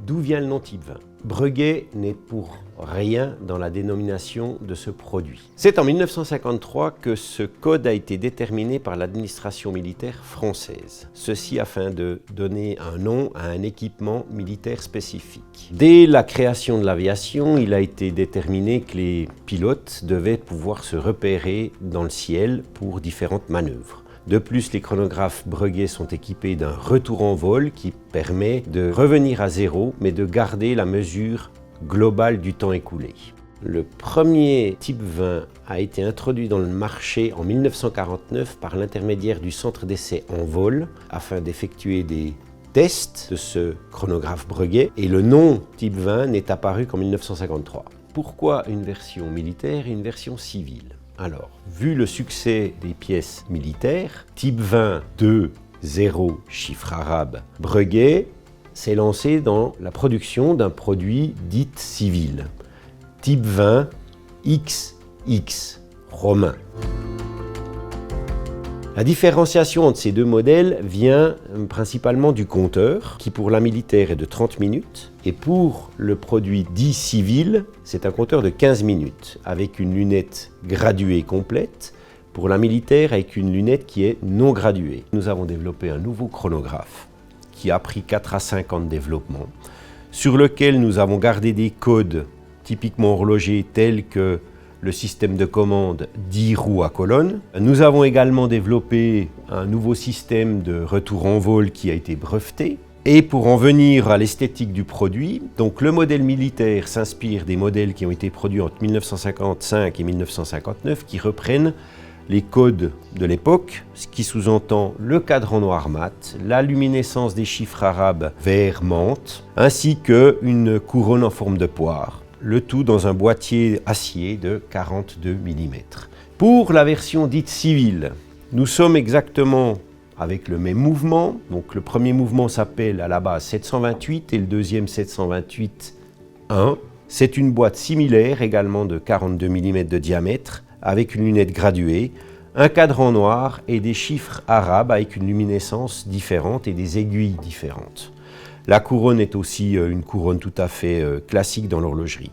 D'où vient le nom type 20? Breguet n'est pour rien dans la dénomination de ce produit. C'est en 1953 que ce code a été déterminé par l'administration militaire française. Ceci afin de donner un nom à un équipement militaire spécifique. Dès la création de l'aviation, il a été déterminé que les pilotes devaient pouvoir se repérer dans le ciel pour différentes manœuvres. De plus, les chronographes Breguet sont équipés d'un retour en vol qui permet de revenir à zéro, mais de garder la mesure globale du temps écoulé. Le premier type 20 a été introduit dans le marché en 1949 par l'intermédiaire du centre d'essai en vol afin d'effectuer des tests de ce chronographe Breguet, et le nom type 20 n'est apparu qu'en 1953. Pourquoi une version militaire et une version civile? Alors, vu le succès des pièces militaires, type 20 2-0 chiffre arabe Breguet s'est lancé dans la production d'un produit dit civil, type 20 XX romain. La différenciation entre ces deux modèles vient principalement du compteur, qui pour la militaire est de 30 minutes, et pour le produit dit civil, c'est un compteur de 15 minutes, avec une lunette graduée complète, pour la militaire avec une lunette qui est non graduée. Nous avons développé un nouveau chronographe, qui a pris 4 à 5 ans de développement, sur lequel nous avons gardé des codes typiquement horlogers tels que le système de commande 10 roues à colonne. Nous avons également développé un nouveau système de retour en vol qui a été breveté. Et pour en venir à l'esthétique du produit, donc le modèle militaire s'inspire des modèles qui ont été produits entre 1955 et 1959 qui reprennent les codes de l'époque, ce qui sous-entend le cadran noir mat, la luminescence des chiffres arabes vert menthe, ainsi qu'une couronne en forme de poire. Le tout dans un boîtier acier de 42 mm. Pour la version dite civile, nous sommes exactement avec le même mouvement. Donc le premier mouvement s'appelle à la base 728 et le deuxième 728-1. C'est une boîte similaire également de 42 mm de diamètre avec une lunette graduée, un cadran noir et des chiffres arabes avec une luminescence différente et des aiguilles différentes. La couronne est aussi une couronne tout à fait classique dans l'horlogerie.